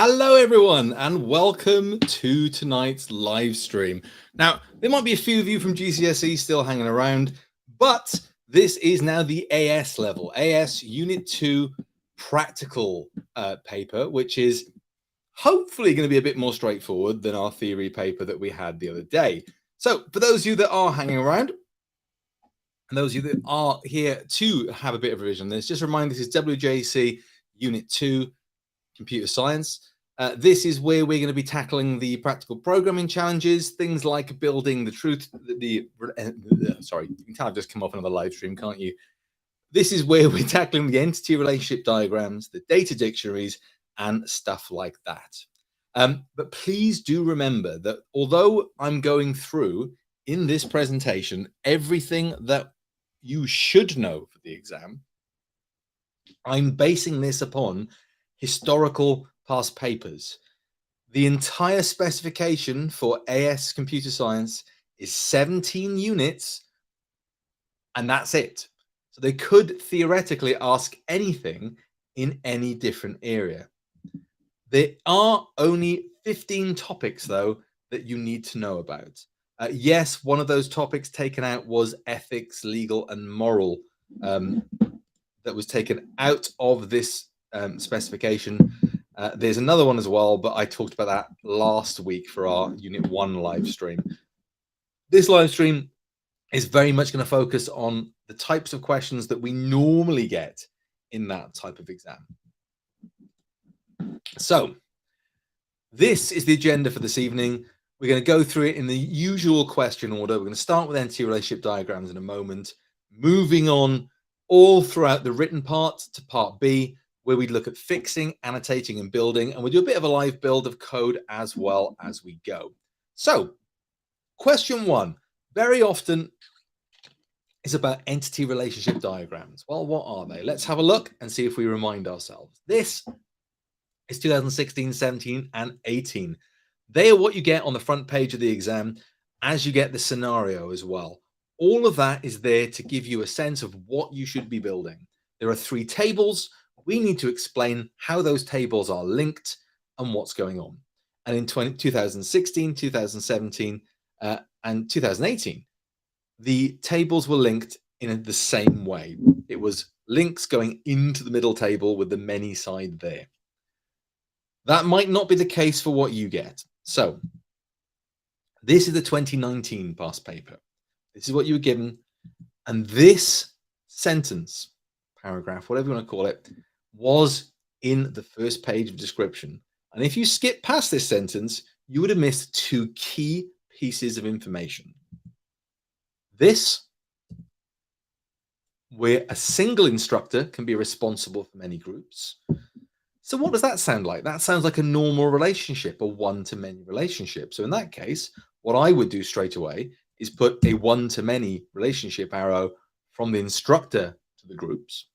Hello, everyone, and welcome to tonight's live stream. Now, there might be a few of you from GCSE still hanging around, but this is now the AS level, AS Unit 2 practical paper, which is hopefully going to be a bit more straightforward than our theory paper that we had the other day. So, for those of you that are hanging around, and those of you that are here to have a bit of a revision on this, just a reminder, this is WJEC Unit 2 Computer Science. This is where we're going to be tackling the practical programming challenges, things like building sorry, you can tell I've just come off another live stream, can't you? This is where we're tackling the entity relationship diagrams, the data dictionaries, and stuff like that. But please do remember that although I'm going through in this presentation everything that you should know for the exam, I'm basing this upon historical past papers. The entire specification for AS Computer Science is 17 units, and that's it. So they could theoretically ask anything in any different area. There are only 15 topics, though, that you need to know about. Yes, one of those topics taken out was ethics, legal, and moral. That was taken out of this specification. There's another one as well, but I talked about that last week for our Unit 1 live stream. This live stream is very much going to focus on the types of questions that we normally get in that type of exam. So this is the agenda for this evening. We're going to go through it in the usual question order. We're going to start with entity relationship diagrams in a moment, moving on all throughout the written part to part B, where we look at fixing, annotating, and building, and we'll do a bit of a live build of code as well as we go. So, question 1, very often is about entity relationship diagrams. Well, what are they? Let's have a look and see if we remind ourselves. This is 2016, 17, and 18. They are what you get on the front page of the exam, as you get the scenario as well. All of that is there to give you a sense of what you should be building. There are 3 tables. We need to explain how those tables are linked and what's going on. And in 2016, 2017, and 2018, the tables were linked in the same way. It was links going into the middle table with the many side there. That might not be the case for what you get. So this is the 2019 past paper. This is what you were given. And this sentence, paragraph, whatever you want to call it, was in the first page of description. And if you skip past this sentence, you would have missed 2 key pieces of information. This, where a single instructor can be responsible for many groups. So what does that sound like? That sounds like a normal relationship, a one-to-many relationship. So in that case, what I would do straight away is put a one-to-many relationship arrow from the instructor to the groups.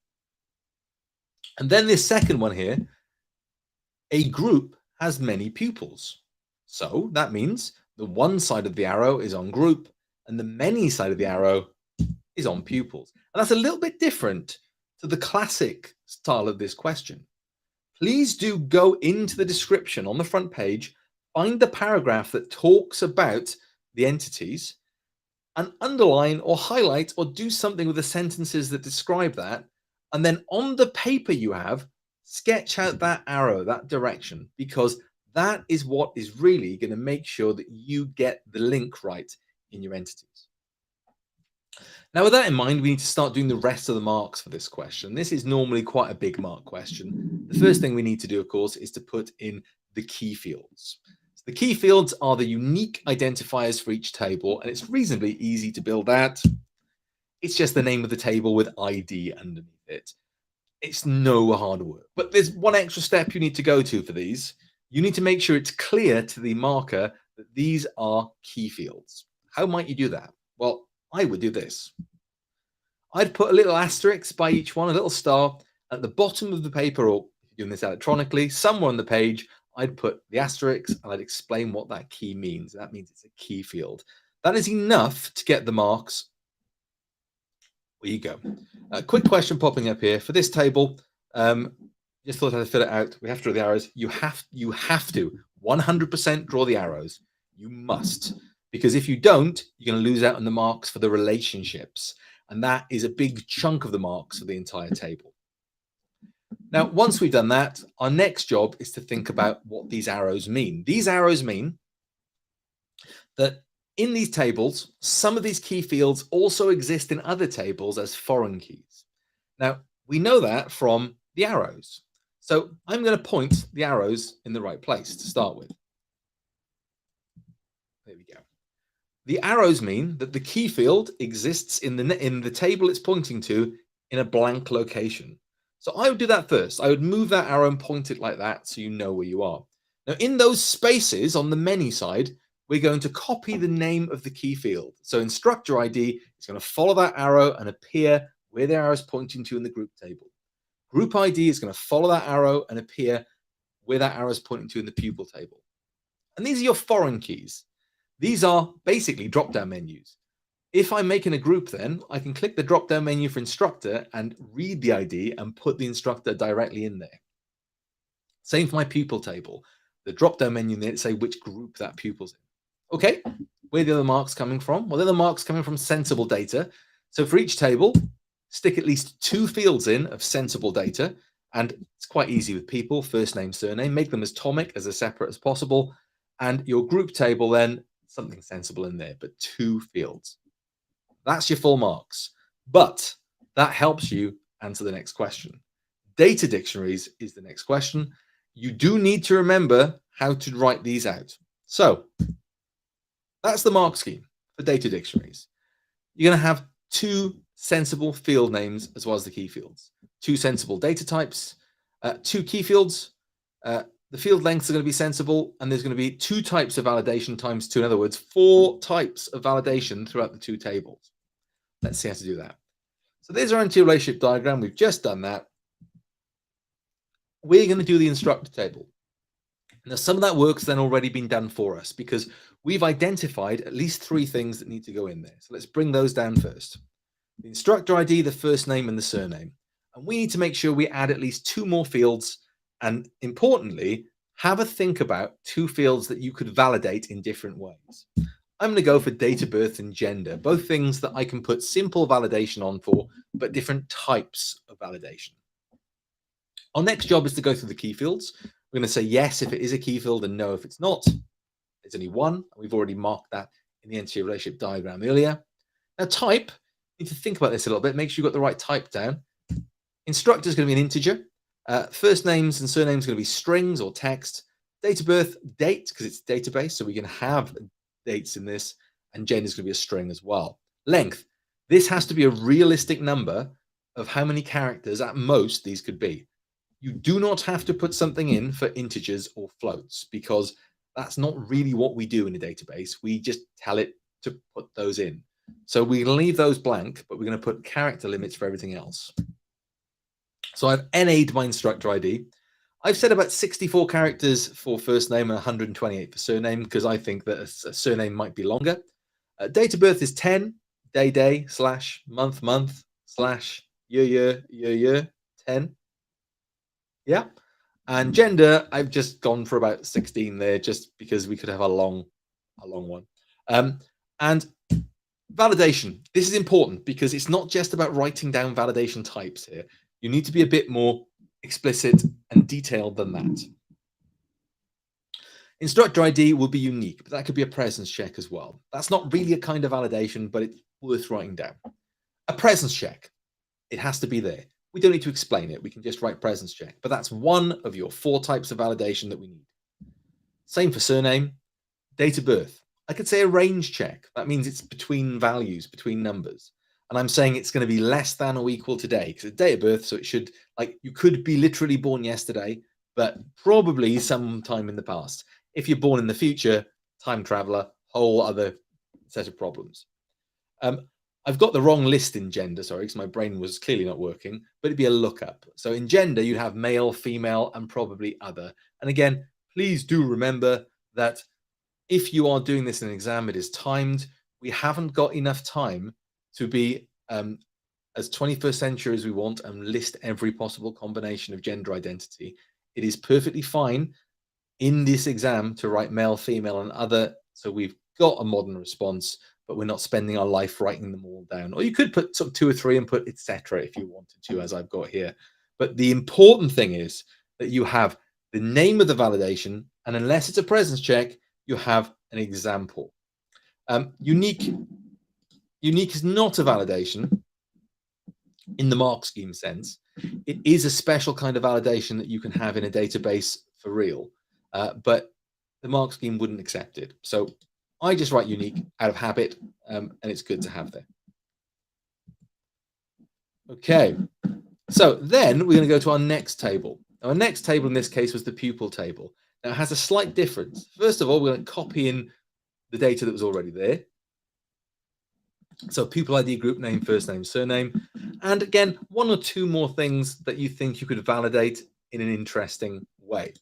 And then this second one here, a group has many pupils. So that means the one side of the arrow is on group and the many side of the arrow is on pupils. And that's a little bit different to the classic style of this question. Please do go into the description on the front page, find the paragraph that talks about the entities, and underline or highlight or do something with the sentences that describe that. And then on the paper you have, sketch out that arrow, that direction, because that is what is really going to make sure that you get the link right in your entities. Now, with that in mind, we need to start doing the rest of the marks for this question. This is normally quite a big mark question. The first thing we need to do, of course, is to put in the key fields. So the key fields are the unique identifiers for each table, and it's reasonably easy to build that. It's just the name of the table with ID underneath it. It's no hard work. But there's one extra step you need to go to for these. You need to make sure it's clear to the marker that these are key fields. How might you do that? Well, I would do this. I'd put a little asterisk by each one, a little star at the bottom of the paper, or if you're doing this electronically, somewhere on the page, I'd put the asterisk and I'd explain what that key means. That means it's a key field. That is enough to get the marks. There you go. A quick question popping up here for this table. Just thought I'd fill it out. We have to draw the arrows. You have to 100% draw the arrows. You must. Because if you don't, you're going to lose out on the marks for the relationships. And that is a big chunk of the marks for the entire table. Now, once we've done that, our next job is to think about what these arrows mean. These arrows mean that in these tables, some of these key fields also exist in other tables as foreign keys. Now, we know that from the arrows. So I'm going to point the arrows in the right place to start with. There we go. The arrows mean that the key field exists in the table it's pointing to in a blank location. So I would do that first. I would move that arrow and point it like that so you know where you are. Now, in those spaces on the many side, we're going to copy the name of the key field. So instructor ID is going to follow that arrow and appear where the arrow is pointing to in the group table. Group ID is going to follow that arrow and appear where that arrow is pointing to in the pupil table. And these are your foreign keys. These are basically drop-down menus. If I'm making a group, then I can click the drop-down menu for instructor and read the ID and put the instructor directly in there. Same for my pupil table. The drop-down menu there to say which group that pupil's in. Okay, where are the other marks coming from? Well, the other marks coming from sensible data. So for each table, stick at least 2 fields in of sensible data. And it's quite easy with people, first name, surname. Make them as atomic, as separate as possible. And your group table then, something sensible in there, but 2 fields. That's your full marks. But that helps you answer the next question. Data dictionaries is the next question. You do need to remember how to write these out. So that's the mark scheme for data dictionaries. You're going to have 2 sensible field names as well as the key fields, 2 sensible data types, 2 key fields. The field lengths are going to be sensible, and there's going to be 2 types of validation times 2. In other words, 4 types of validation throughout the 2 tables. Let's see how to do that. So there's our interrelationship diagram. We've just done that. We're going to do the instructor table. Now, some of that work's then already been done for us because we've identified at least 3 things that need to go in there. So let's bring those down first. The instructor ID, the first name, and the surname. And we need to make sure we add at least 2 more fields. And importantly, have a think about 2 fields that you could validate in different ways. I'm going to go for date of birth and gender, both things that I can put simple validation on for, but different types of validation. Our next job is to go through the key fields. We're going to say yes if it is a key field and no if it's not. There's only 1. We've already marked that in the entity relationship diagram earlier. Now, type, you need to think about this a little bit. Make sure you've got the right type down. Instructor is going to be an integer. First names and surnames are going to be strings or text. Date of birth, date, because it's a database, so we can have dates in this, and gender is going to be a string as well. Length, this has to be a realistic number of how many characters at most these could be. You do not have to put something in for integers or floats because that's not really what we do in a database. We just tell it to put those in. So we're going to leave those blank, but we're going to put character limits for everything else. So I've NA'd my instructor ID. I've said about 64 characters for first name and 128 for surname because I think that a surname might be longer. Date of birth is 10, day, / month, / year, 10. Yeah. And gender, I've just gone for about 16 there just because we could have a long one. And validation. This is important because it's not just about writing down validation types here. You need to be a bit more explicit and detailed than that. Instructor ID will be unique, but that could be a presence check as well. That's not really a kind of validation, but it's worth writing down. A presence check. It has to be there. We don't need to explain it. We can just write presence check, but that's one of your 4 types of validation that we need. Same for surname. Date of birth. I could say a range check. That means it's between values, between numbers. And I'm saying it's going to be less than or equal to today because it's date of birth. So it should, like, you could be literally born yesterday, but probably sometime in the past. If you're born in the future, time traveler, whole other set of problems. I've got the wrong list in gender, sorry, because my brain was clearly not working, but it'd be a lookup. So in gender, you'd have male, female, and probably other. And again, please do remember that if you are doing this in an exam, it is timed. We haven't got enough time to be as 21st century as we want and list every possible combination of gender identity, it is perfectly fine in this exam to write male, female, and other. So we've got a modern response, but we're not spending our life writing them all down. Or you could put sort of 2 or 3 and put etc. if you wanted to, as I've got here. But the important thing is that you have the name of the validation, and unless it's a presence check, you have an example. Unique is not a validation in the mark scheme sense. It is a special kind of validation that you can have in a database for real, but the mark scheme wouldn't accept it. So I just write unique out of habit, and it's good to have there. Okay, so then we're going to go to our next table. Now, our next table in this case was the pupil table. Now, it has a slight difference. First of all, we're going to copy in the data that was already there. So pupil ID, group name, first name, surname. And again, 1 or 2 more things that you think you could validate in an interesting way.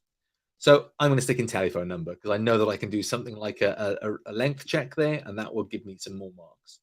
So I'm going to stick in telephone number because I know that I can do something like a length check there, and that will give me some more marks.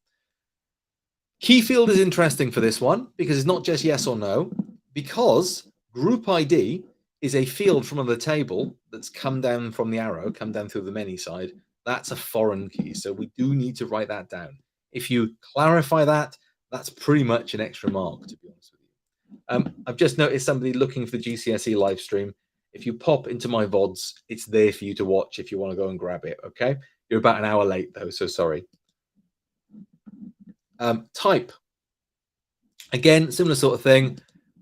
Key field is interesting for this one because it's not just yes or no, because group ID is a field from the table that's come down from the arrow, come down through the many side. That's a foreign key. So we do need to write that down. If you clarify that, that's pretty much an extra mark, to be honest with you. I've just noticed somebody looking for the GCSE live stream. If you pop into my VODs, it's there for you to watch if you want to go and grab it, okay? You're about an hour late, though, so sorry. Type. Again, similar sort of thing.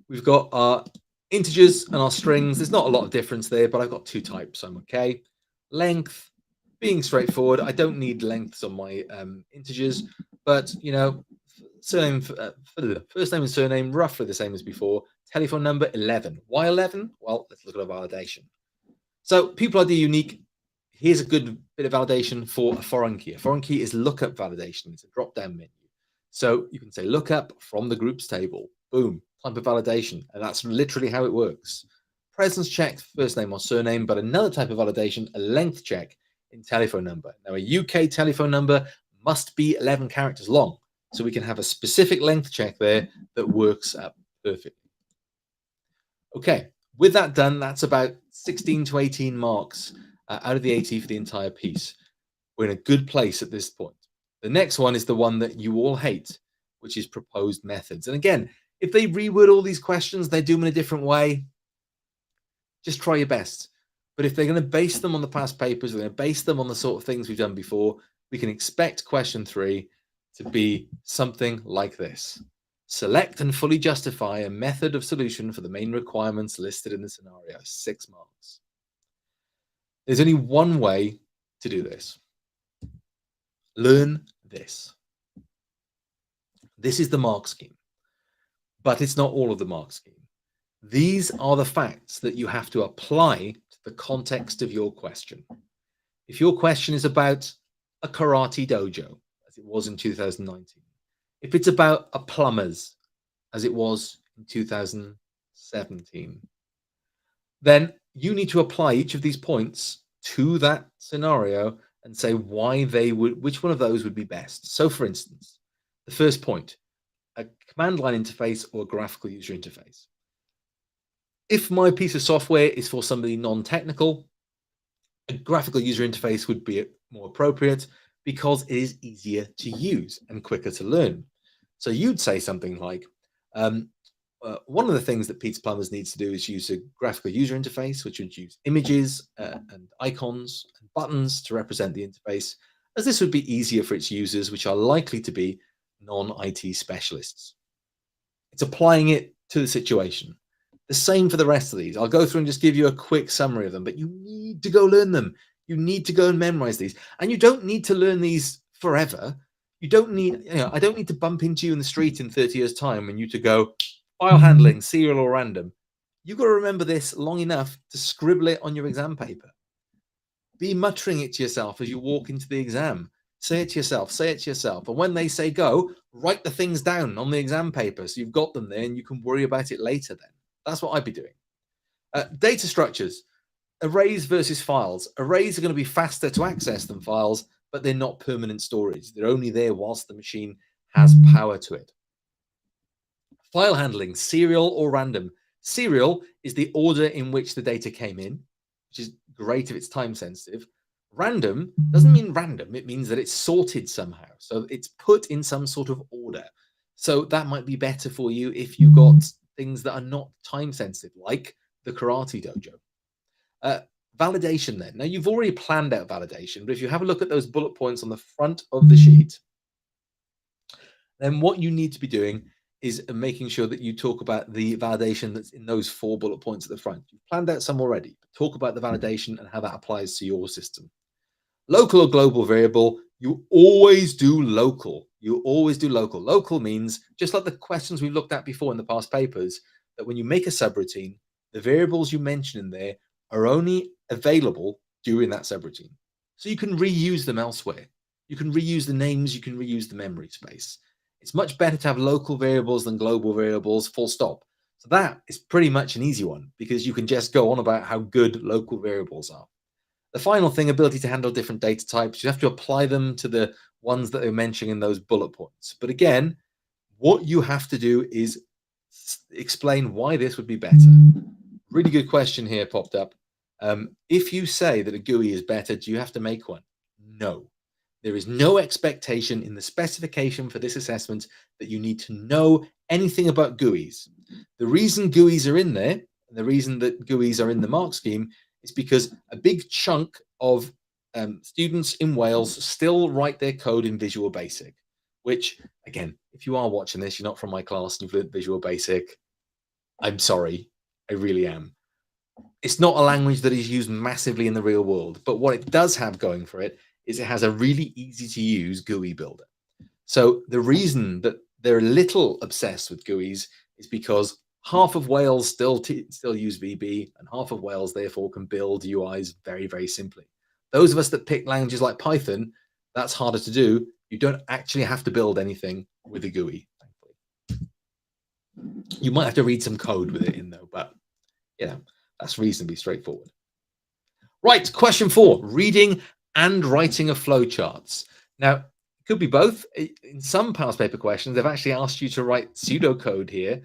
We've got our integers and our strings. There's not a lot of difference there, but I've got 2 types, so I'm okay. Length, being straightforward. I don't need lengths on my integers, but, you know, surname, first name and surname, roughly the same as before. Telephone number, 11. Why 11? Well, let's look at a validation. So pupil ID unique. Here's a good bit of validation for a foreign key. A foreign key is lookup validation. It's a drop-down menu. So you can say lookup from the groups table. Boom, type of validation. And that's literally how it works. Presence check, first name or surname, but another type of validation, a length check in telephone number. Now, a UK telephone number must be 11 characters long. So we can have a specific length check there that works perfectly. Okay, with that done, that's about 16 to 18 marks out of the 80 for the entire piece. We're in a good place at this point. The next one is the one that you all hate, which is proposed methods. And again, if they reword all these questions, they do them in a different way, just try your best. But if they're going to base them on the past papers, they're going to base them on the sort of things we've done before, we can expect question 3 to be something like this. Select and fully justify a method of solution for the main requirements listed in the scenario. 6 marks. There's only one way to do this. Learn this. This is the mark scheme, but it's not all of the mark scheme. These are the facts that you have to apply to the context of your question. If your question is about a karate dojo, as it was in 2019, if it's about a plumber's, as it was in 2017, then you need to apply each of these points to that scenario and say why they would, which one of those would be best. So for instance, the first point, a command line interface or a graphical user interface. If my piece of software is for somebody non-technical, a graphical user interface would be more appropriate because it is easier to use and quicker to learn. So you'd say something like, one of the things that Pete's Plumbers needs to do is use a graphical user interface, which would use images and icons and buttons to represent the interface, as this would be easier for its users, which are likely to be non-IT specialists. It's applying it to the situation. The same for the rest of these. I'll go through and just give you a quick summary of them, but you need to go learn them. You need to go and memorize these. And you don't need to learn these forever. You don't need, I don't need to bump into you in the street in 30 years' time and you to go, file handling, serial or random. You've got to remember this long enough to scribble it on your exam paper. Be muttering it to yourself as you walk into the exam. Say it to yourself, say it to yourself. And when they say go, write the things down on the exam paper so you've got them there and you can worry about it later then. That's what I'd be doing. Data structures, arrays versus files. Arrays are going to be faster to access than files, but they're not permanent storage. They're only there whilst the machine has power to it. File handling, serial or random. Serial is the order in which the data came in, which is great if it's time sensitive. Random doesn't mean random, it means that it's sorted somehow. So it's put in some sort of order. So that might be better for you if you've got things that are not time sensitive, like the karate dojo. Uh, Validation then. Now you've already planned out validation, but if you have a look at those bullet points on the front of the sheet, then what you need to be doing is making sure that you talk about the validation that's in those 4 bullet points at the front. You've planned out some already, but talk about the validation and how that applies to your system. Local or global variable, you always do local. You always do local. Local means, just like the questions we've looked at before in the past papers, that when you make a subroutine, the variables you mention in there are only available during that subroutine. So you can reuse them elsewhere. You can reuse the names, you can reuse the memory space. It's much better to have local variables than global variables, full stop. So that is pretty much an easy one because you can just go on about how good local variables are. The final thing, ability to handle different data types, you have to apply them to the ones that they're mentioning in those bullet points. But again, what you have to do is explain why this would be better. Really good question here popped up. If you say that a GUI is better, do you have to make one? No. There is no expectation in the specification for this assessment that you need to know anything about GUIs. The reason GUIs are in there, and the reason that GUIs are in the mark scheme, is because a big chunk of students in Wales still write their code in Visual Basic, which, again, if you are watching this, you're not from my class and you've learned Visual Basic, I'm sorry, I really am. It's not a language that is used massively in the real world, but what it does have going for it is it has a really easy to use GUI builder. So the reason that they're a little obsessed with GUIs is because half of Wales still use VB and half of Wales therefore can build UIs very, very simply. Those of us that pick languages like Python, that's harder to do. You don't actually have to build anything with a GUI, thankfully. You might have to read some code with it in though, but that's reasonably straightforward. Right, question 4, reading and writing of flowcharts. Now, it could be both. In some past paper questions, they've actually asked you to write pseudocode here.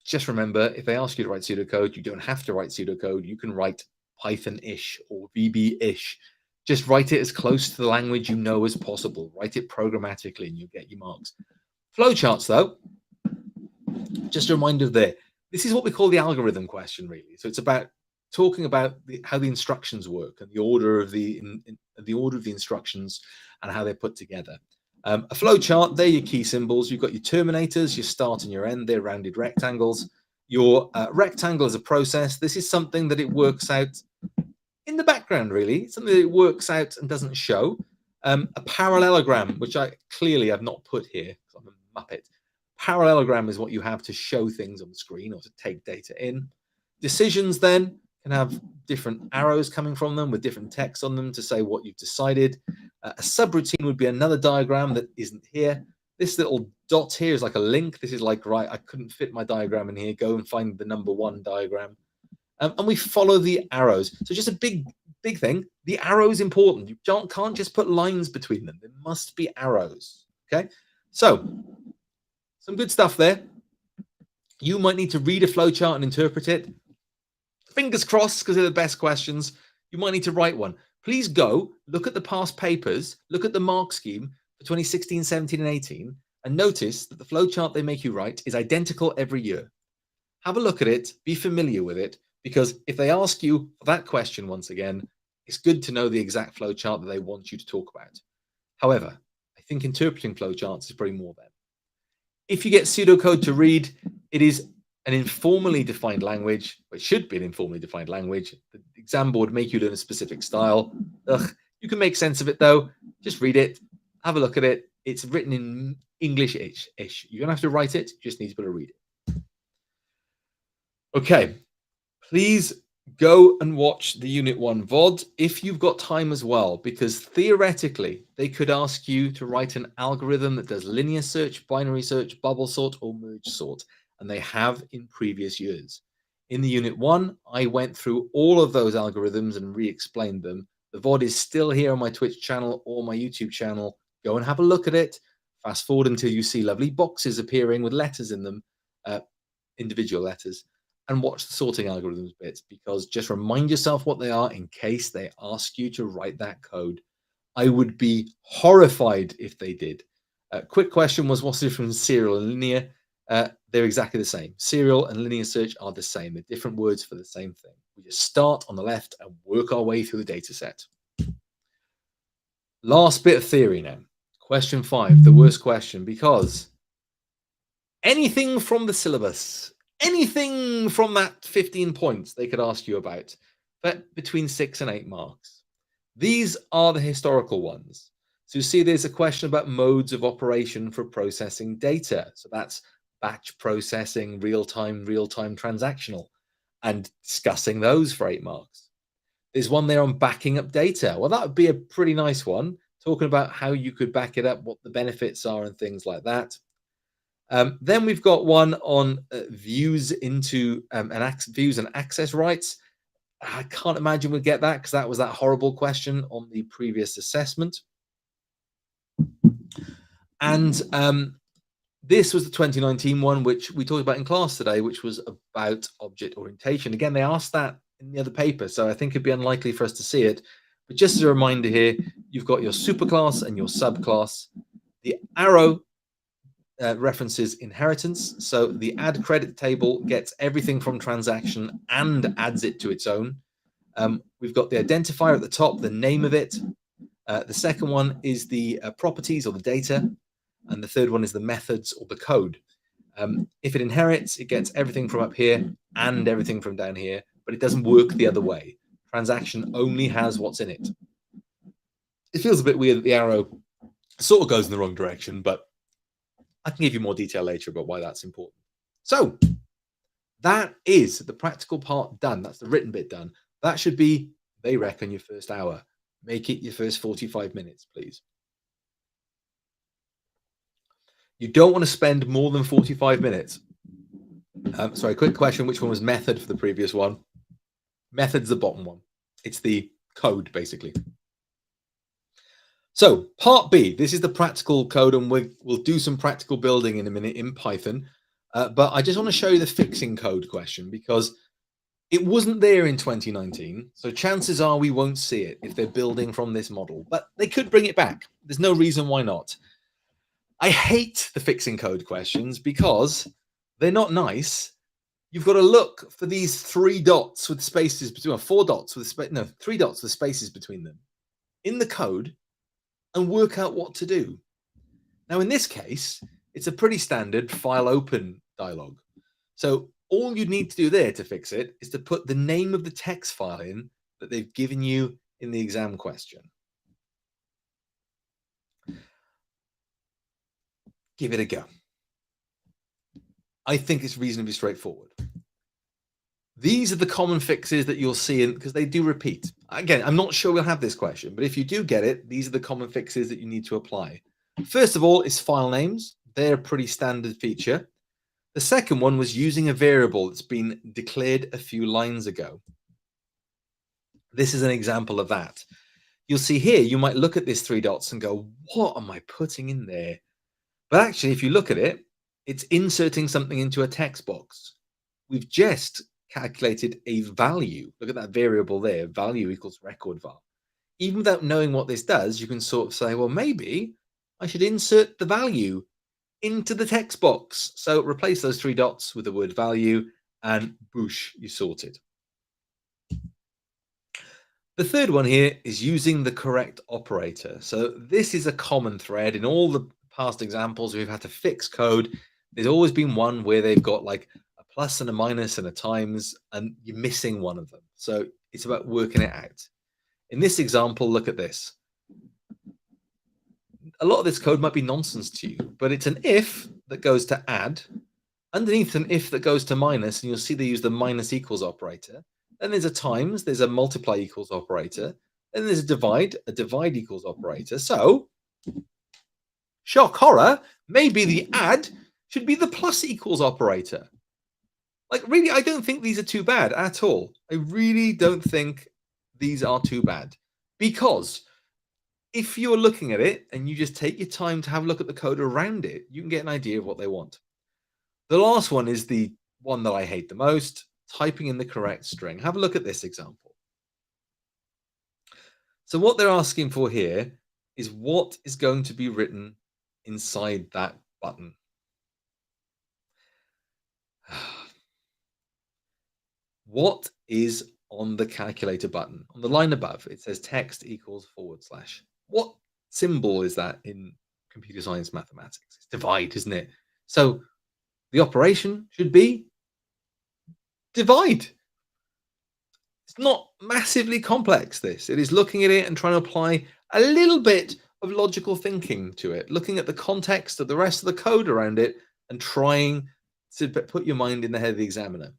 Just remember, if they ask you to write pseudocode, you don't have to write pseudocode. You can write Python-ish or VB-ish. Just write it as close to the language you know as possible. Write it programmatically and you'll get your marks. Flowcharts, though, just a reminder there. This is what we call the algorithm question, really. So it's about talking about how the instructions work and the order of the instructions and how they're put together. A flowchart, they're your key symbols. You've got your terminators, your start and your end. They're rounded rectangles. Your rectangle is a process. This is something that it works out in the background, really. Something that it works out and doesn't show. A parallelogram, which I clearly have not put here because I'm a muppet. Parallelogram is what you have to show things on the screen or to take data in. Decisions then can have different arrows coming from them with different text on them to say what you've decided. A subroutine would be another diagram that isn't here. This little dot here is like a link. This is like, right, I couldn't fit my diagram in here. Go and find the number 1 diagram. And we follow the arrows. So just a big thing. The arrow is important. You can't just put lines between them. There must be arrows. Okay. So some good stuff there. You might need to read a flowchart and interpret it. Fingers crossed, because they're the best questions. You might need to write one. Please go look at the past papers, look at the mark scheme for 2016, 17, and 18, and notice that the flowchart they make you write is identical every year. Have a look at it, be familiar with it, because if they ask you that question once again, it's good to know the exact flowchart that they want you to talk about. However, I think interpreting flowcharts is probably more there. If you get pseudocode to read, it is an informally defined language, or it should be an informally defined language. The exam board make you learn a specific style. You can make sense of it though. Just read it, have a look at it. It's written in English-ish. You don't have to write it, you just need to be able to read it. Okay, please go and watch the Unit 1 VOD if you've got time as well, because theoretically they could ask you to write an algorithm that does linear search, binary search, bubble sort, or merge sort, and they have in previous years. In the Unit 1, I went through all of those algorithms and re-explained them. The VOD is still here on my Twitch channel or my YouTube channel. Go and have a look at it. Fast forward until you see lovely boxes appearing with letters in them. individual letters, and watch the sorting algorithms bits, because just remind yourself what they are in case they ask you to write that code. I would be horrified if they did. Quick question was, what's the difference between serial and linear? They're exactly the same. Serial and linear search are the same. They're different words for the same thing. We just start on the left and work our way through the data set. Last bit of theory now. Question 5, the worst question, because anything from the syllabus, anything from that 15 points they could ask you about, but between 6 and 8 marks. These are the historical ones. So you see there's a question about modes of operation for processing data. So that's batch processing, real-time transactional, and discussing those for 8 marks. There's one there on backing up data. Well, that would be a pretty nice one, talking about how you could back it up, what the benefits are and things like that. Then we've got one on views into views and access rights. I can't imagine we'll get that because that was that horrible question on the previous assessment. And this was the 2019 one, which we talked about in class today, which was about object orientation. Again, they asked that in the other paper, so I think it'd be unlikely for us to see it. But just as a reminder here, you've got your superclass and your subclass. The arrow references inheritance. So the add credit table gets everything from transaction and adds it to its own. We've got the identifier at the top, the name of it. The second one is the properties or the data. And the third one is the methods or the code. If it inherits, it gets everything from up here and everything from down here, but it doesn't work the other way. Transaction only has what's in it. It feels a bit weird that the arrow sort of goes in the wrong direction, but I can give you more detail later about why that's important. So that is the practical part done. That's the written bit done. That should be, they reckon, your first hour. Make it your first 45 minutes, please. You don't want to spend more than 45 minutes. Sorry, quick question. Which one was method for the previous one? Method's the bottom one. It's the code, basically. So part B, this is the practical code, and we'll do some practical building in a minute in Python. But I just want to show you the fixing code question because it wasn't there in 2019. So chances are we won't see it if they're building from this model, but they could bring it back. There's no reason why not. I hate the fixing code questions because they're not nice. You've got to look for these 3 dots with spaces between, or 4 dots with 3 dots with spaces between them in the code and work out what to do. Now, in this case, it's a pretty standard file open dialog. So all you need to do there to fix it is to put the name of the text file in that they've given you in the exam question. Give it a go. I think it's reasonably straightforward. These are the common fixes that you'll see in, because they do repeat. Again, I'm not sure we'll have this question, but if you do get it, these are the common fixes that you need to apply. First of all is file names. They're a pretty standard feature. The second one was using a variable that's been declared a few lines ago. This is an example of that. You'll see here, you might look at these 3 dots and go, what am I putting in there? But actually, if you look at it, it's inserting something into a text box. We've just calculated a value. Look at that variable there, value equals record var. Even without knowing what this does, you can sort of say, well, maybe I should insert the value into the text box. So replace those 3 dots with the word value and boosh, you sorted. The third one here is using the correct operator. So this is a common thread in all the past examples we've had to fix code. There's always been one where they've got like a plus and a minus and a times, and you're missing one of them. So it's about working it out. In this example, look at this. A lot of this code might be nonsense to you, but it's an if that goes to add, underneath an if that goes to minus, and you'll see they use the minus equals operator. Then there's a times, there's a multiply equals operator. Then there's a divide equals operator. So, shock horror, maybe the add should be the plus equals operator. Like, really, I don't think these are too bad at all. I really don't think these are too bad. Because if you're looking at it and you just take your time to have a look at the code around it, you can get an idea of what they want. The last one is the one that I hate the most, typing in the correct string. Have a look at this example. So what they're asking for here is what is going to be written inside that button. What is on the calculator button? On the line above, it says text equals /. What symbol is that in computer science mathematics? It's divide, isn't it? So the operation should be divide. It's not massively complex, this. It is looking at it and trying to apply a little bit of logical thinking to it, looking at the context of the rest of the code around it and trying to put your mind in the head of the examiner.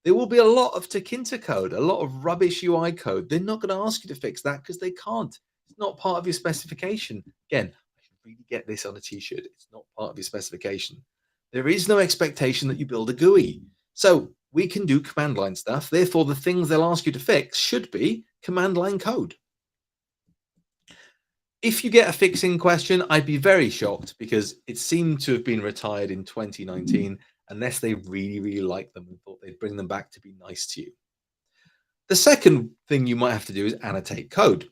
There will be a lot of Takinta code, a lot of rubbish UI code. They're not going to ask you to fix that because they can't. It's not part of your specification. Again, I should really get this on a t-shirt. It's not part of your specification. There is no expectation that you build a GUI. So we can do command line stuff. Therefore, the things they'll ask you to fix should be command line code. If you get a fixing question, I'd be very shocked because it seemed to have been retired in 2019 unless they really, really liked them and thought they'd bring them back to be nice to you. The second thing you might have to do is annotate code.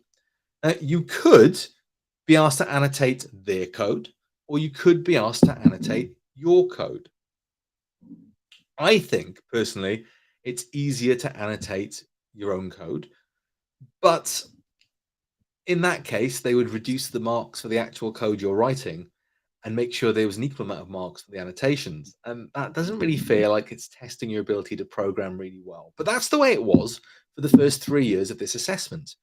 You could be asked to annotate their code, or you could be asked to annotate your code. I think, personally, it's easier to annotate your own code, but in that case, they would reduce the marks for the actual code you're writing and make sure there was an equal amount of marks for the annotations. And that doesn't really feel like it's testing your ability to program really well. But that's the way it was for the first 3 years of this assessment.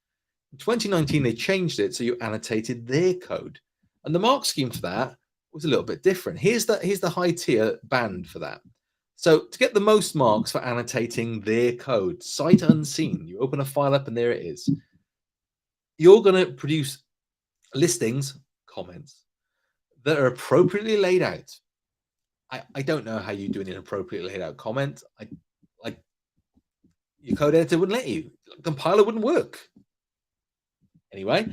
In 2019, they changed it so you annotated their code. And the mark scheme for that was a little bit different. Here's the high tier band for that. So to get the most marks for annotating their code, sight unseen, you open a file up and there it is. You're going to produce listings, comments, that are appropriately laid out. I don't know how you do an inappropriately laid out comment. Like your code editor wouldn't let you. The compiler wouldn't work. Anyway,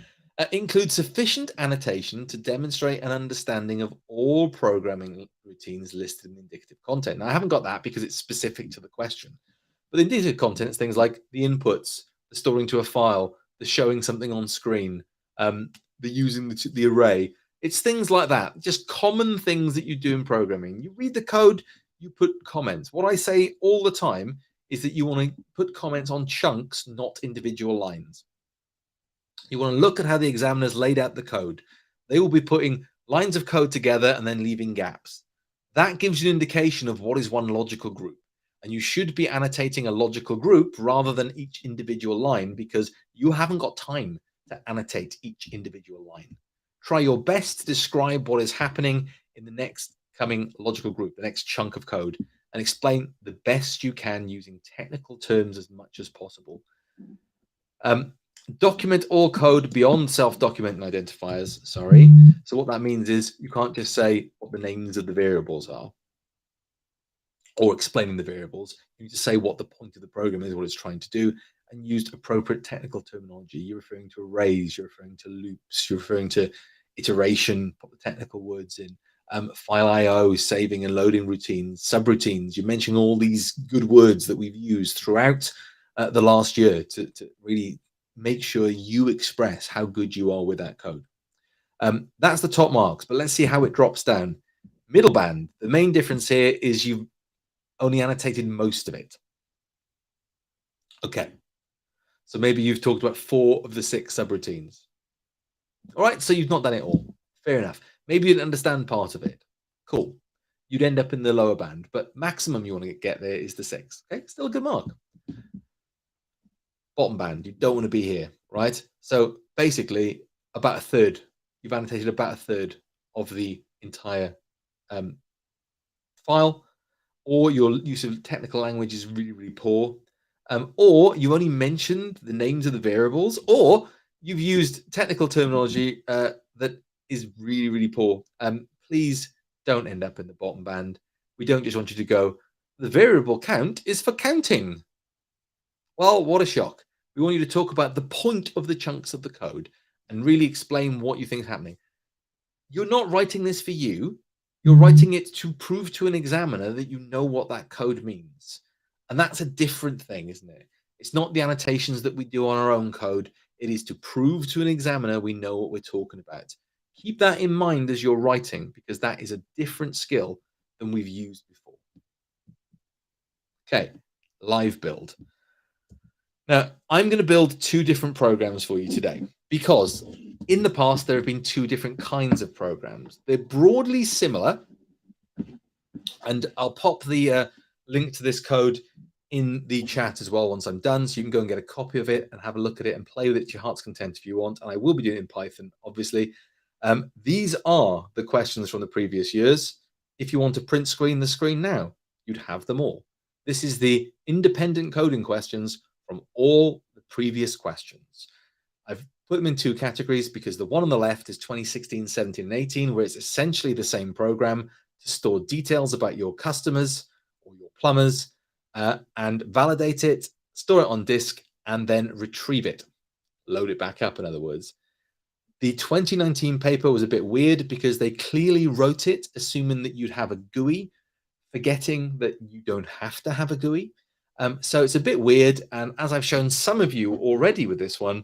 include sufficient annotation to demonstrate an understanding of all programming routines listed in indicative content. Now, I haven't got that because it's specific to the question. But indicative content is things like the inputs, the storing to a file, the showing something on screen, the using the array. It's things like that, just common things that you do in programming. You read the code, you put comments. What I say all the time is that you want to put comments on chunks, not individual lines. You want to look at how the examiners laid out the code. They will be putting lines of code together and then leaving gaps. That gives you an indication of what is one logical group. And you should be annotating a logical group rather than each individual line because you haven't got time to annotate each individual line. Try your best to describe what is happening in the next coming logical group, the next chunk of code, and explain the best you can using technical terms as much as possible. Document all code beyond self-documenting identifiers, sorry. So what that means is you can't just say what the names of the variables are or explaining the variables. You need to say what the point of the program is, what it's trying to do, and use appropriate technical terminology. You're referring to arrays, you're referring to loops, you're referring to iteration, put the technical words in, file IO, saving and loading routines, subroutines. You're mentioning all these good words that we've used throughout the last year to really make sure you express how good you are with that code. That's the top marks, but let's see how it drops down. Middle band, the main difference here is you've only annotated most of it. Okay, so maybe you've talked about 4 of the 6 subroutines. All right, so you've not done it all. Fair enough. Maybe you didn't understand part of it. Cool. You'd end up in the lower band, but maximum you want to get there is the 6. Okay, still a good mark. Bottom band, you don't want to be here, right? So basically, about a third. You've annotated about a third of the entire file, or your use of technical language is really, really poor, or you only mentioned the names of the variables, or you've used technical terminology that is really, really poor. Please don't end up in the bottom band. We don't just want you to go, the variable count is for counting. Well, what a shock. We want you to talk about the point of the chunks of the code and really explain what you think is happening. You're not writing this for you. You're writing it to prove to an examiner that you know what that code means. And that's a different thing, isn't it? It's not the annotations that we do on our own code. It is to prove to an examiner we know what we're talking about. Keep that in mind as you're writing, because that is a different skill than we've used before. Okay, live build. Now, I'm going to build two different programs for you today because in the past, there have been two different kinds of programs. They're broadly similar, and I'll pop the link to this code in the chat as well once I'm done, so you can go and get a copy of it and have a look at it and play with it to your heart's content if you want. And I will be doing it in Python, obviously. These are the questions from the previous years. If you want to print screen the screen now, you'd have them all. This is the independent coding questions from all the previous questions. I've put them in two categories because the one on the left is 2016, 17, and 18, where it's essentially the same program to store details about your customers or your plumbers and validate it, store it on disk, and then retrieve it, load it back up, in other words. The 2019 paper was a bit weird because they clearly wrote it assuming that you'd have a GUI, forgetting that you don't have to have a GUI. So it's a bit weird. And as I've shown some of you already with this one,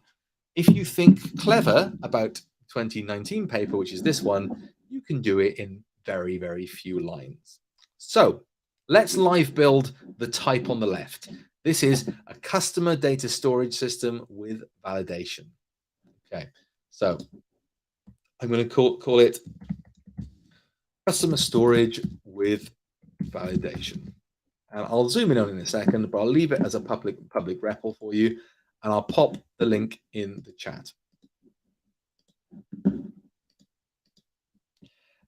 if you think clever about 2019 paper, which is this one, you can do it in very, very few lines. So let's live build the type on the left. This is a customer data storage system with validation. Okay, so I'm going to call it customer storage with validation. And I'll zoom in on it in a second, but I'll leave it as a public REPL for you, and I'll pop the link in the chat.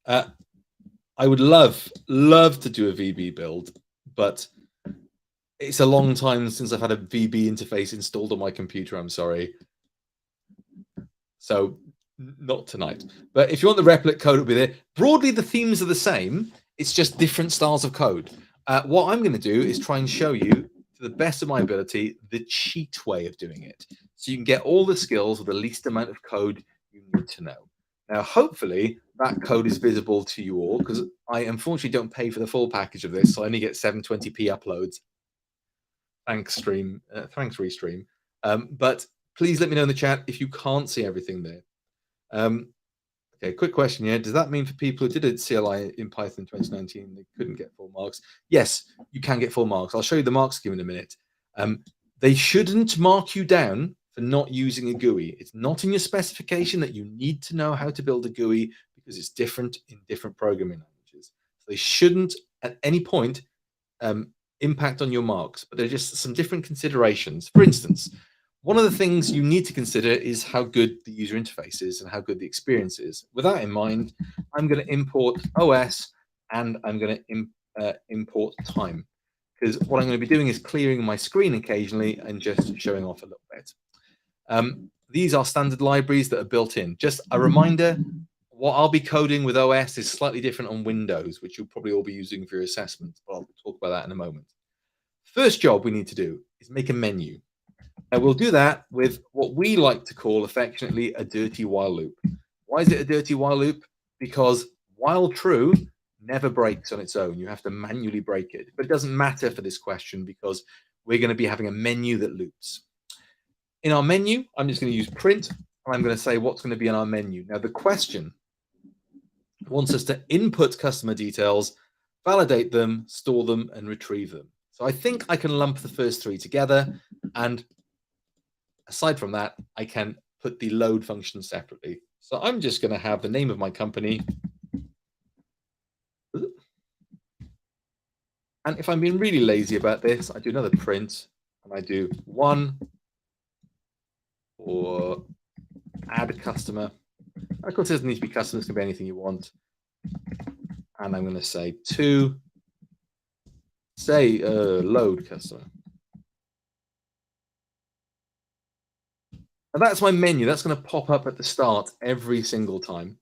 I would love to do a VB build, but it's a long time since I've had a VB interface installed on my computer, I'm sorry. So not tonight. But if you want the replicate code, it'll be there. Broadly, the themes are the same. It's just different styles of code. What I'm going to do is try and show you, to the best of my ability, the cheat way of doing it. So you can get all the skills with the least amount of code you need to know. Now, hopefully, that code is visible to you all, because I unfortunately don't pay for the full package of this, so I only get 720p uploads. Thanks, Restream. But please let me know in the chat if you can't see everything there. Okay, quick question here. Does that mean for people who did a CLI in Python 2019, they couldn't get full marks? Yes, you can get full marks. I'll show you the mark scheme in a minute. They shouldn't mark you down for not using a GUI. It's not in your specification that you need to know how to build a GUI because it's different in different programming languages. So they shouldn't at any point impact on your marks, but there are just some different considerations. For instance, one of the things you need to consider is how good the user interface is and how good the experience is. With that in mind, I'm going to import OS and I'm going to import time, because what I'm going to be doing is clearing my screen occasionally and just showing off a little bit. These are standard libraries that are built in. Just a reminder, what I'll be coding with OS is slightly different on Windows, which you'll probably all be using for your assessments, but I'll talk about that in a moment. First job we need to do is make a menu. Now, we'll do that with what we like to call affectionately a dirty while loop. Why is it a dirty while loop? Because while true never breaks on its own. You have to manually break it. But it doesn't matter for this question because we're going to be having a menu that loops. In our menu, I'm just going to use print, and I'm going to say what's going to be in our menu. Now, the question wants us to input customer details, validate them, store them, and retrieve them. So I think I can lump the first three together, and aside from that, I can put the load function separately. So I'm just going to have the name of my company. And if I'm being really lazy about this, I do another print, and I do one or add a customer. And of course, it doesn't need to be customers, it can be anything you want. And I'm going to say two, say load customer. And that's my menu. That's going to pop up at the start every single time.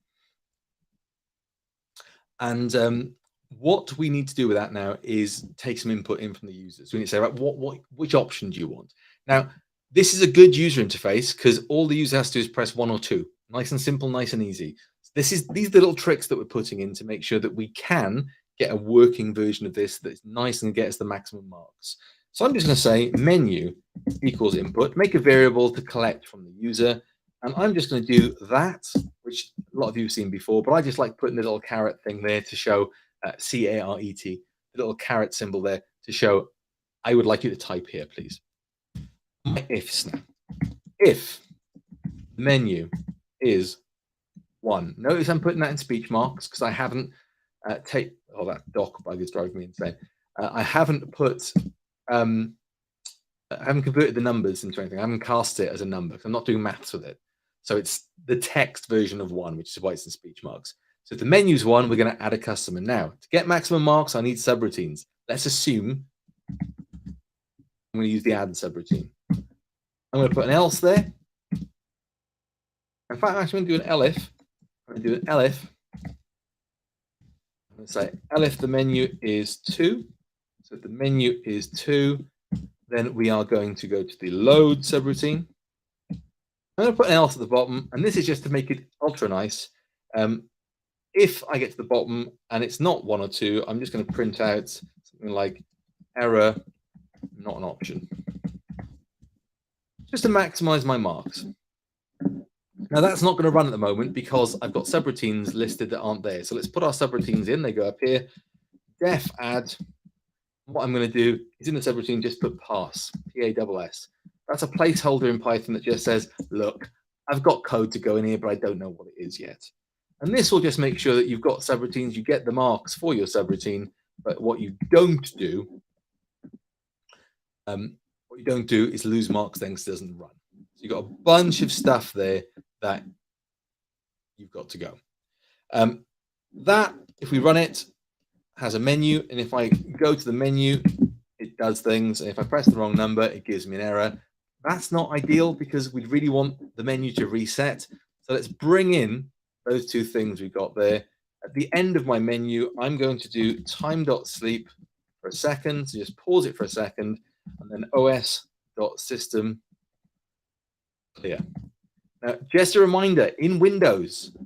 And what we need to do with that now is take some input in from the users. So we need to say, right, which option do you want? Now, this is a good user interface because all the user has to do is press 1 or 2. Nice and simple, nice and easy. these little tricks that we're putting in to make sure that we can get a working version of this that's nice and gets the maximum marks. So I'm just going to say menu equals input, make a variable to collect from the user. And I'm just going to do that, which a lot of you have seen before, but I just like putting the little caret thing there to show C-A-R-E-T, the little caret symbol there to show I would like you to type here, please. My ifs now. If menu is 1. Notice I'm putting that in speech marks because I haven't that doc bug is driving me insane. I haven't put I haven't converted the numbers into anything. I haven't cast it as a number because I'm not doing maths with it. So it's the text version of 1, which is why it's in speech marks. So if the menu's 1, we're going to add a customer. Now, to get maximum marks, I need subroutines. Let's assume I'm going to use the add subroutine. I'm going to put an else there. In fact, I'm actually going to do an elif. I'm going to do an elif. I'm going to say elif the menu is 2. So if the menu is 2, then we are going to go to the load subroutine. I'm going to put an else at the bottom, and this is just to make it ultra nice. If I get to the bottom and it's not 1 or 2, I'm just going to print out something like error, not an option, just to maximize my marks. Now that's not going to run at the moment because I've got subroutines listed that aren't there. So let's put our subroutines in. They go up here. Def add. What I'm going to do is in the subroutine just put pass, P-A-S-S. That's a placeholder in Python that just says, look, I've got code to go in here, but I don't know what it is yet. And this will just make sure that you've got subroutines, you get the marks for your subroutine, but what you don't do is lose marks then because it doesn't run. So you've got a bunch of stuff there that you've got to go. That, if we run it, has a menu, and if I go to the menu, it does things, and if I press the wrong number, it gives me an error. That's not ideal because we really want the menu to reset. So let's bring in those two things we've got there. At the end of my menu, I'm going to do time.sleep for a second, so just pause it for a second, and then os.system clear. Now, just a reminder, in Windows,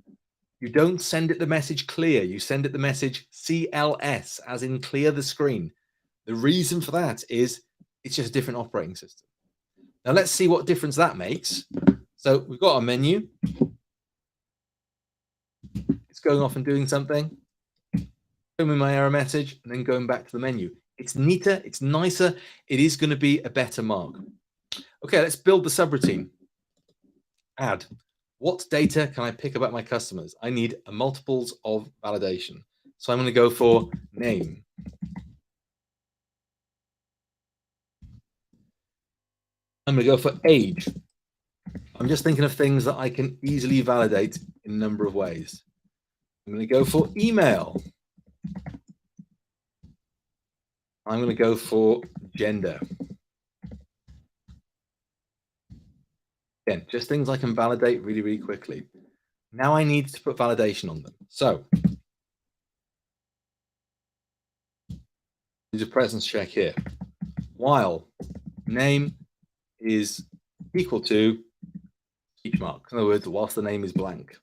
you don't send it the message clear, you send it the message CLS, as in clear the screen. The reason for that is it's just a different operating system. Now let's see what difference that makes. So we've got our menu. It's going off and doing something. Showing me my error message and then going back to the menu. It's neater, it's nicer. It is going to be a better mark. Okay, let's build the subroutine. Add. What data can I pick about my customers? I need a multiples of validation. So I'm going to go for name. I'm going to go for age. I'm just thinking of things that I can easily validate in a number of ways. I'm going to go for email. I'm going to go for gender. Again, just things I can validate really, really quickly. Now I need to put validation on them. So, there's a presence check here. While name is equal to speech marks. In other words, whilst the name is blank.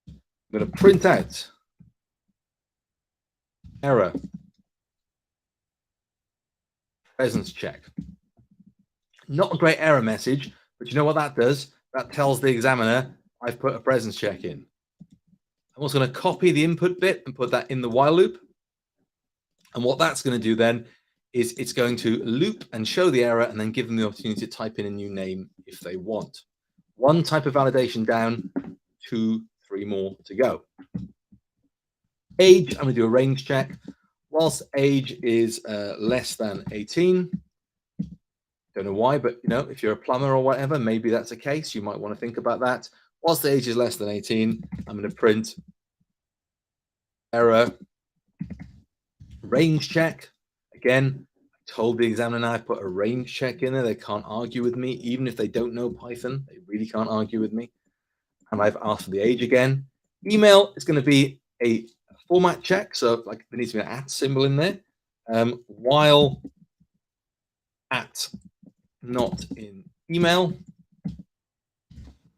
I'm going to print out error presence check. Not a great error message, but you know what that does? That tells the examiner I've put a presence check in. I'm also going to copy the input bit and put that in the while loop. And what that's going to do then is it's going to loop and show the error and then give them the opportunity to type in a new name if they want. One type of validation down, 2, 3 more to go. Age, I'm going to do a range check. Whilst age is less than 18, don't know why, but if you're a plumber or whatever, maybe that's the case. You might want to think about that. Whilst the age is less than 18, I'm going to print error range check. Again, I told the examiner now I put a range check in there. They can't argue with me. Even if they don't know Python, they really can't argue with me. And I've asked for the age again. Email is going to be a format check. So like there needs to be an @ symbol in there. While @ not in email,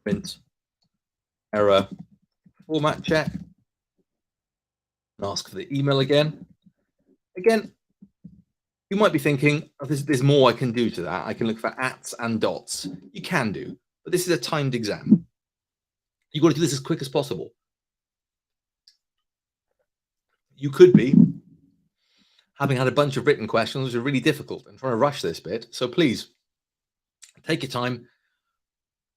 print error format check, and ask for the email again. Again, you might be thinking, oh, there's more I can do to that. I can look for ats and dots. You can do, but this is a timed exam. You've got to do this as quick as possible. You could be having had a bunch of written questions, which are really difficult, and trying to rush this bit. So please take your time,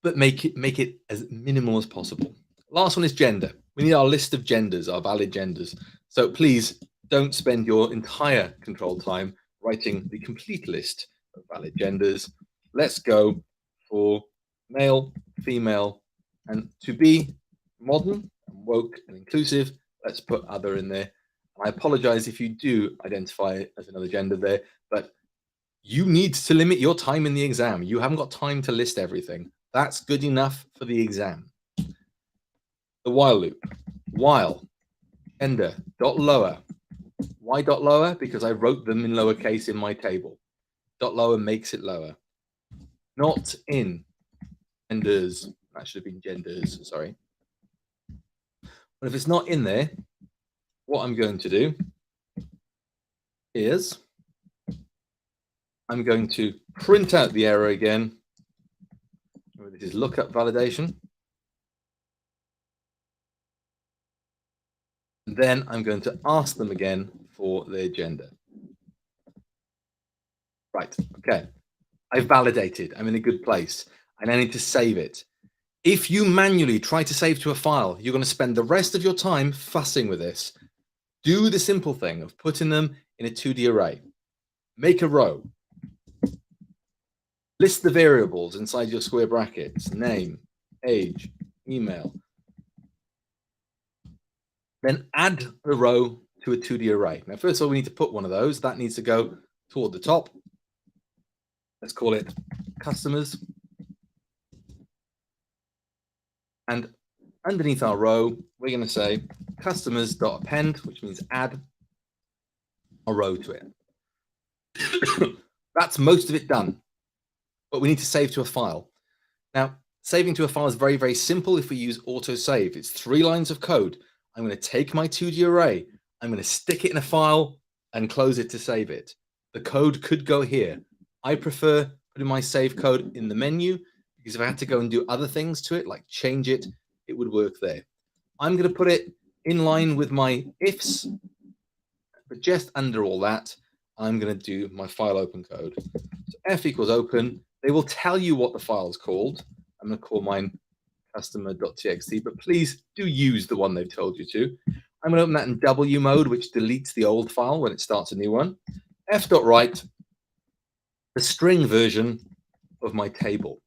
but make it as minimal as possible. Last one is gender. We need our list of genders, our valid genders. So please don't spend your entire control time writing the complete list of valid genders. Let's go for male, female, and to be modern and woke and inclusive, let's put other in there. I apologize if you do identify as another gender there, but you need to limit your time in the exam. You haven't got time to list everything. That's good enough for the exam. The while loop. While, gender, dot lower. Why dot lower? Because I wrote them in lowercase in my table. Dot lower makes it lower. Not in genders. That should have been genders, sorry. But if it's not in there, what I'm going to do is I'm going to print out the error again. This is lookup validation. And then I'm going to ask them again for their gender. Right, okay. I've validated. I'm in a good place. I now need to save it. If you manually try to save to a file, you're going to spend the rest of your time fussing with this. Do the simple thing of putting them in a 2D array. Make a row. List the variables inside your square brackets, name, age, email. Then add a row to a 2D array. Now, first of all, we need to put one of those. That needs to go toward the top. Let's call it customers. And underneath our row, we're going to say customers.append, which means add a row to it. That's most of it done. But we need to save to a file. Now, saving to a file is very, very simple if we use autosave. It's 3 lines of code. I'm going to take my 2D array. I'm going to stick it in a file and close it to save it. The code could go here. I prefer putting my save code in the menu because if I had to go and do other things to it, like change it, it would work there. I'm going to put it in line with my ifs, but just under all that, I'm going to do my file open code. So f equals open. They will tell you what the file is called. I'm going to call mine customer.txt, but please do use the one they've told you to. I'm going to open that in W mode, which deletes the old file when it starts a new one. F.write, the string version of my table.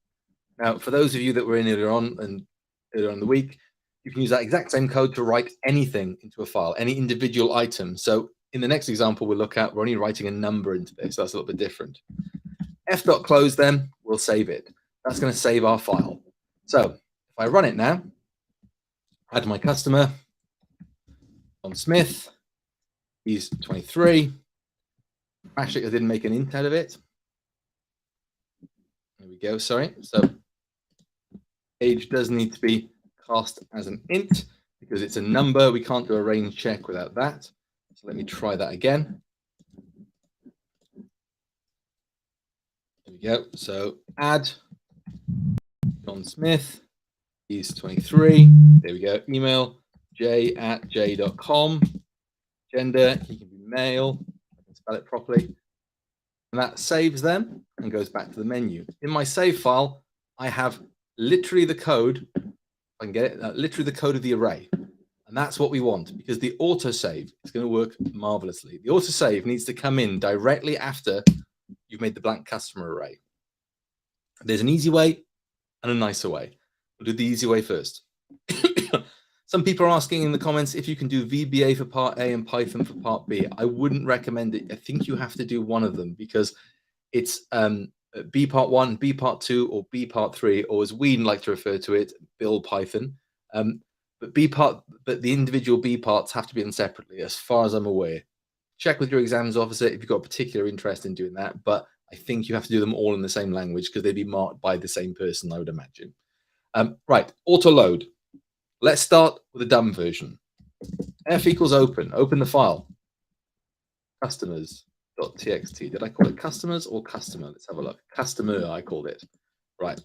Now, for those of you that were in earlier on in the week, you can use that exact same code to write anything into a file, any individual item. So in the next example we'll look at, we're only writing a number into this. So that's a little bit different. F.close then, we'll save it. That's going to save our file. So if I run it now, add my customer, John Smith, he's 23. Actually, I didn't make an int out of it. There we go, sorry. So age does need to be cast as an int because it's a number. We can't do a range check without that. So let me try that again. There we go. So add John Smith. He's 23. There we go. Email j@j.com. Gender, he can be male. I can spell it properly. And that saves them and goes back to the menu. In my save file, I have literally the code. If I can get it, literally the code of the array. And that's what we want because the autosave is going to work marvelously. The autosave needs to come in directly after you've made the blank customer array. There's an easy way and a nicer way. We'll do the easy way first. Some people are asking in the comments if you can do VBA for part A and Python for part B. I wouldn't recommend it. I think you have to do one of them because it's B part 1, B part 2, or B part 3, or as we like to refer to it, Bill Python. But the individual B parts have to be done separately, as far as I'm aware. Check with your exams officer if you've got a particular interest in doing that, but I think you have to do them all in the same language because they'd be marked by the same person, I would imagine. Right, auto load. Let's start with the dumb version. F equals open. Open the file. Customers.txt. Did I call it customers or customer? Let's have a look. Customer, I called it. Right.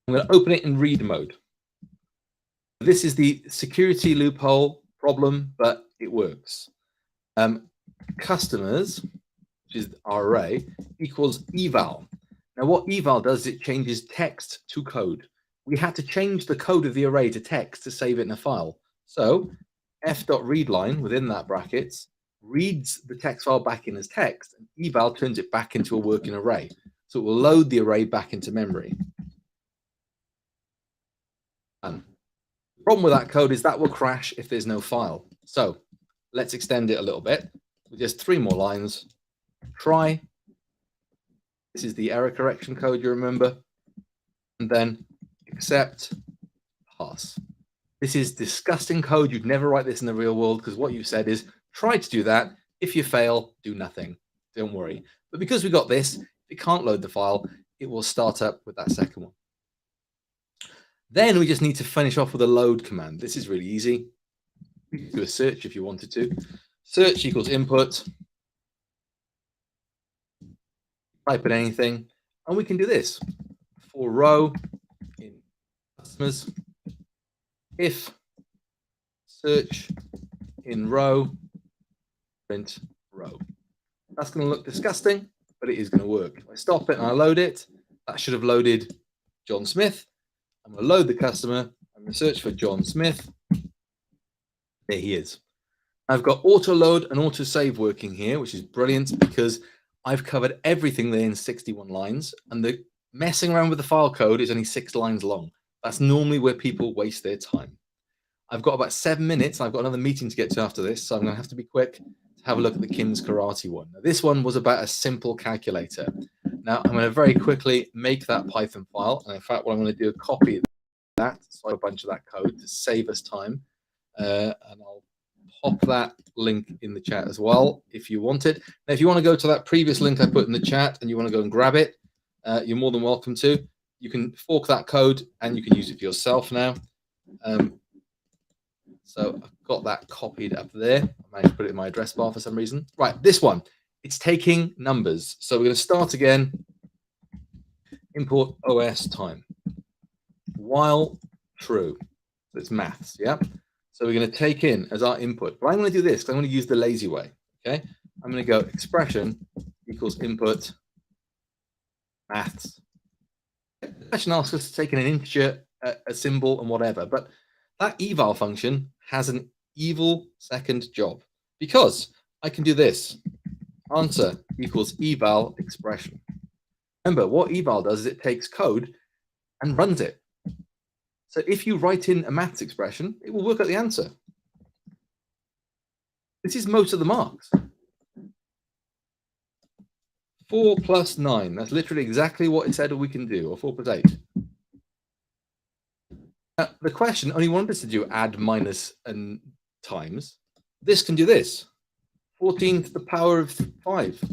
I'm going to open it in read mode. This is the security loophole problem, but it works. Customers, which is our array, equals eval. Now, what eval does is it changes text to code. We had to change the code of the array to text to save it in a file. So f.readline within that brackets reads the text file back in as text, and eval turns it back into a working array. So it will load the array back into memory. And the problem with that code is that will crash if there's no file. So let's extend it a little bit with just 3 more lines. Try. This is the error correction code, you remember. And then accept, pass. This is disgusting code. You'd never write this in the real world, because what you've said is try to do that. If you fail, do nothing. Don't worry. But because we got this, if it can't load the file, it will start up with that second one. Then we just need to finish off with a load command. This is really easy. You can do a search if you wanted to. Search equals input. Type in anything, and we can do this. For row in customers, if search in row, print row. That's going to look disgusting, but it is going to work. If I stop it and I load it, that should have loaded John Smith. I'm going to load the customer. I'm going to search for John Smith. There he is. I've got auto load and auto save working here, which is brilliant because I've covered everything there in 61 lines, and the messing around with the file code is only 6 lines long. That's normally where people waste their time. I've got about 7 minutes. I've got another meeting to get to after this, so I'm going to have to be quick to have a look at the Kim's Karate one. Now, this one was about a simple calculator. Now, I'm going to very quickly make that Python file, and in fact, what I'm going to do is copy that, so I have a bunch of that code to save us time, and I'll pop that link in the chat as well if you want it. Now, if you want to go to that previous link I put in the chat and you want to go and grab it, you're more than welcome to. You can fork that code and you can use it for yourself now. So I've got that copied up there. I managed to put it in my address bar for some reason. Right, this one, it's taking numbers. So we're going to start again. Import OS time. While true. So it's maths, yeah? So we're going to take in as our input. But I'm going to do this because I'm going to use the lazy way. Okay, I'm going to go expression equals input maths. The question asks us to take in an integer, a symbol, and whatever. But that eval function has an evil second job because I can do this. Answer equals eval expression. Remember, what eval does is it takes code and runs it. So if you write in a maths expression, it will work out the answer. This is most of the marks. 4 plus 9. That's literally exactly what it said we can do, or 4 plus 8. Now, the question only wanted us to do add, minus, and times. This can do this. 14 to the power of 5.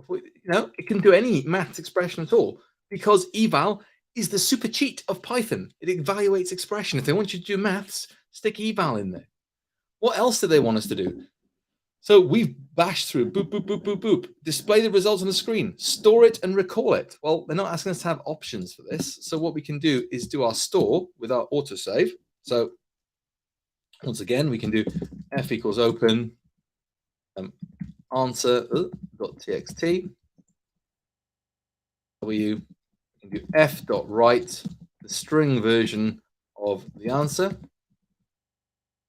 You know, it can do any maths expression at all because eval is the super cheat of Python. It evaluates expression. If they want you to do maths, stick eval in there. What else do they want us to do? So we've bashed through, boop, boop, boop, boop, boop. Display the results on the screen. Store it and recall it. Well, they're not asking us to have options for this. So what we can do is do our store with our autosave. So once again, we can do f equals open answer.txt. We can do f.write, the string version of the answer.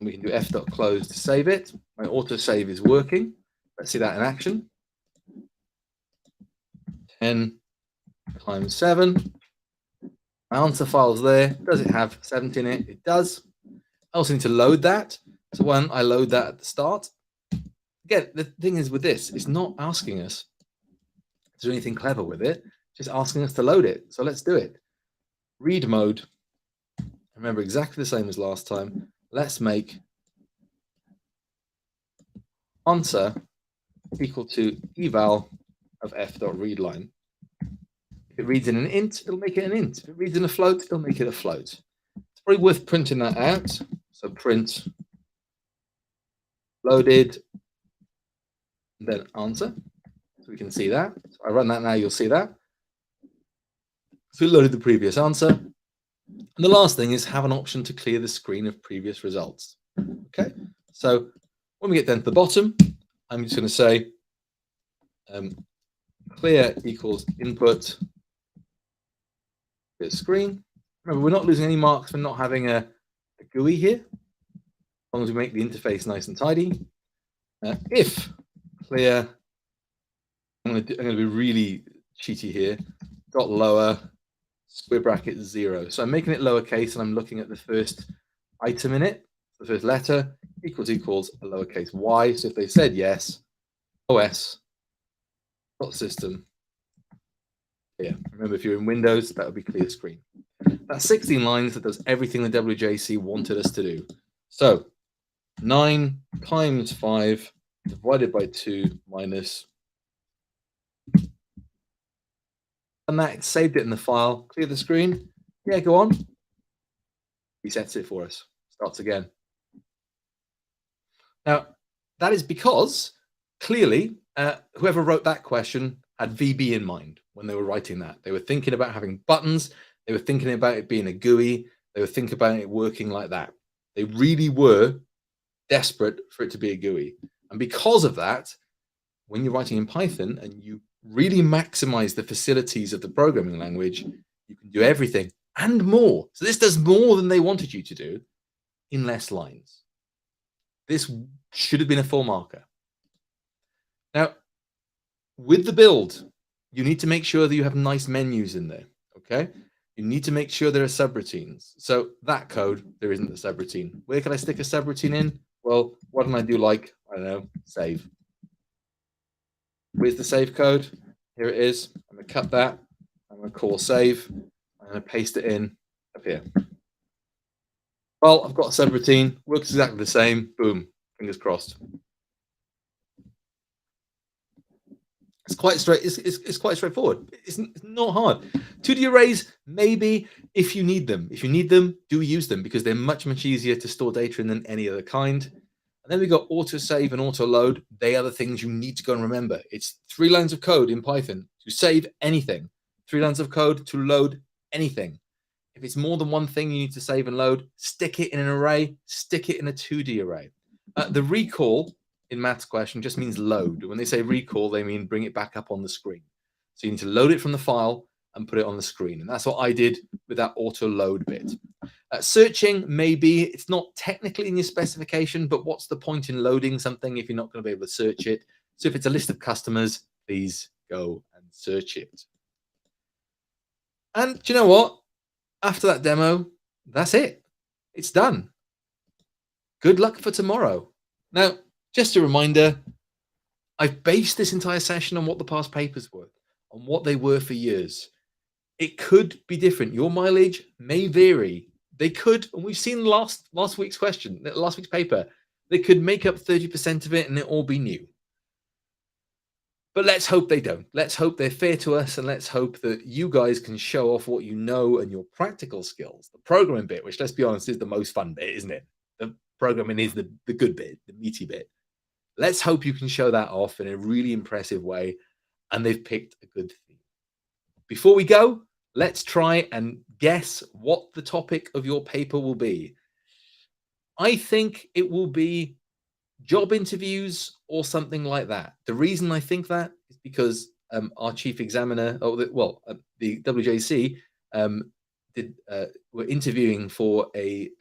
We can do f.close to save it. My autosave is working. Let's see that in action. 10 times 7. My answer file's there. Does it have 70 in it? It does. I also need to load that. So when I load that at the start, again, the thing is with this, it's not asking us to do anything clever with it. It's just asking us to load it. So let's do it. Read mode. Remember, exactly the same as last time. Let's make answer equal to eval of f.readline. If it reads in an int, it'll make it an int. If it reads in a float, it'll make it a float. To Probably worth printing that out. So print loaded, then answer. So we can see that. So I run that now, you'll see that. So we loaded the previous answer. And the last thing is have an option to clear the screen of previous results. Okay, so when we get down to the bottom, I'm just going to say clear equals input clear screen. Remember, we're not losing any marks for not having a GUI here, as long as we make the interface nice and tidy. If clear, I'm going to be really cheaty here, dot lower, square bracket 0. So I'm making it lowercase and I'm looking at the first item in it, the first letter, equals a lowercase y. So if they said yes, os dot system. Yeah, remember if you're in Windows, that would be clear screen. That's 16 lines that does everything the WJEC wanted us to do. So 9 times 5 divided by 2 minus. And that saved it in the file. Clear the screen. Yeah, go on. Resets it for us. Starts again. Now, that is because clearly whoever wrote that question had VB in mind when they were writing that. They were thinking about having buttons. They were thinking about it being a GUI. They were thinking about it working like that. They really were desperate for it to be a GUI. And because of that, when you're writing in Python and you really maximize the facilities of the programming language, you can do everything and more. So this does more than they wanted you to do in less lines. This should have been a full marker. Now, with the build, you need to make sure that you have nice menus in there, okay? You need to make sure there are subroutines. So that code, there isn't a subroutine. Where can I stick a subroutine in? Well, why don't I do like, I don't know, save. Where's the save code? Here it is. I'm going to cut that. I'm going to call save. I'm going to paste it in up here. Well, I've got a subroutine. Works exactly the same. Boom. Fingers crossed. It's quite straight. It's quite straightforward. It's not hard. 2D arrays, maybe if you need them. If you need them, do use them because they're much easier to store data in than any other kind. And then we got autosave and autoload. They are the things you need to go and remember. It's 3 lines of code in Python to save anything. 3 lines of code to load anything. If it's more than one thing you need to save and load, stick it in an array, stick it in a 2D array. The recall in maths question just means load. When they say recall, they mean bring it back up on the screen. So you need to load it from the file and put it on the screen. And that's what I did with that auto load bit. Searching, maybe it's not technically in your specification, but what's the point in loading something if you're not going to be able to search it? So if it's a list of customers, please go and search it. And do you know what? After that demo, that's it. It's done. Good luck for tomorrow. Now, just a reminder, I've based this entire session on what the past papers were, on what they were for years. It could be different. Your mileage may vary. They could, and we've seen last week's question, last week's paper, they could make up 30% of it and it all be new. But let's hope they don't. Let's hope they're fair to us, and let's hope that you guys can show off what you know and your practical skills. The programming bit, which, let's be honest, is the most fun bit, isn't it? The programming is the good bit, the meaty bit. Let's hope you can show that off in a really impressive way, and they've picked a good theme. Before we go, let's try and guess what the topic of your paper will be. I think it will be job interviews or something like that. The reason I think that is because our chief examiner, the WJEC, were interviewing for a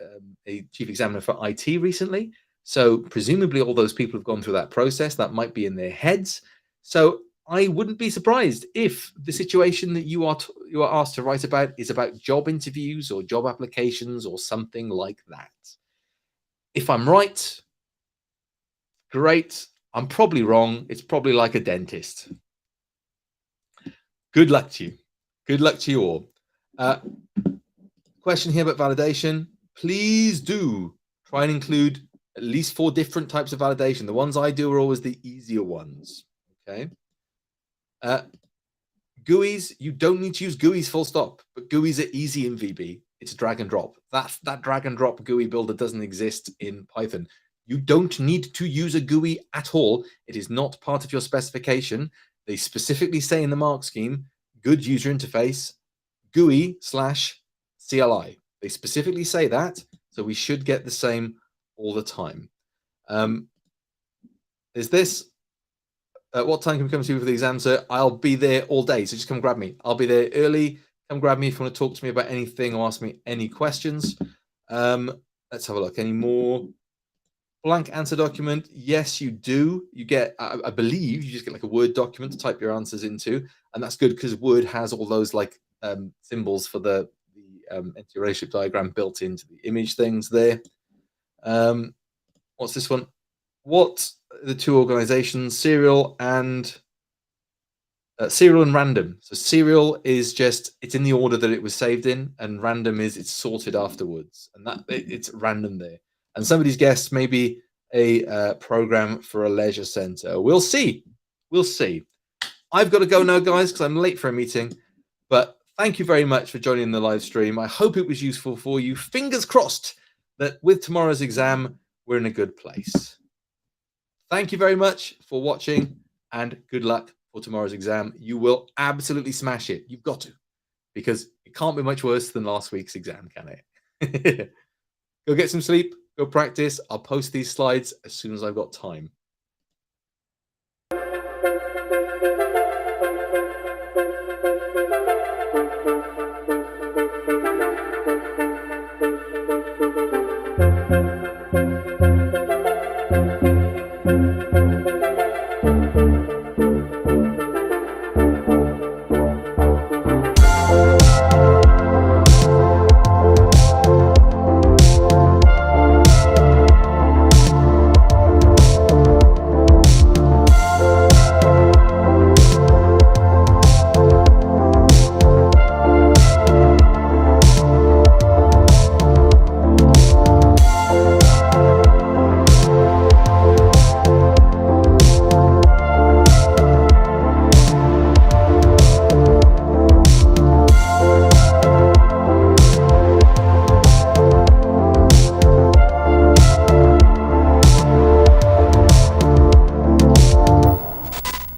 chief examiner for IT recently. So presumably all those people have gone through that process. That might be in their heads. So I wouldn't be surprised if the situation that you are asked to write about is about job interviews or job applications or something like that. If I'm right, great. I'm probably wrong. It's probably like a dentist. Good luck to you. Good luck to you all. Question here about validation. Please do try and include at least 4 different types of validation. The ones I do are always the easier ones. Okay. GUIs, you don't need to use GUIs full stop, but GUIs are easy in VB. It's drag and drop. That drag and drop GUI builder doesn't exist in Python. You don't need to use a GUI at all. It is not part of your specification. They specifically say in the mark scheme, good user interface, GUI/CLI. They specifically say that, so we should get the same all the time. Is this? What time can we come to you for the exam, sir? I'll be there all day, so just come grab me. I'll be there early. Come grab me if you want to talk to me about anything or ask me any questions. Let's have a look. Any more? Blank answer document. Yes, you do. You get, I believe, you just get like a Word document to type your answers into, and that's good because Word has all those like symbols for the relationship diagram built into the image things there. What's this one? What are the two organizations? Serial and random. So serial is just, it's in the order that it was saved in, and random is it's sorted afterwards, and that it's random there. And somebody's guessed maybe a program for a leisure center. We'll see. We'll see. I've got to go now, guys, because I'm late for a meeting. But thank you very much for joining the live stream. I hope it was useful for you. Fingers crossed that with tomorrow's exam, we're in a good place. Thank you very much for watching, and good luck for tomorrow's exam. You will absolutely smash it. You've got to, because it can't be much worse than last week's exam, can it? Go get some sleep. Go practice. I'll post these slides as soon as I've got time.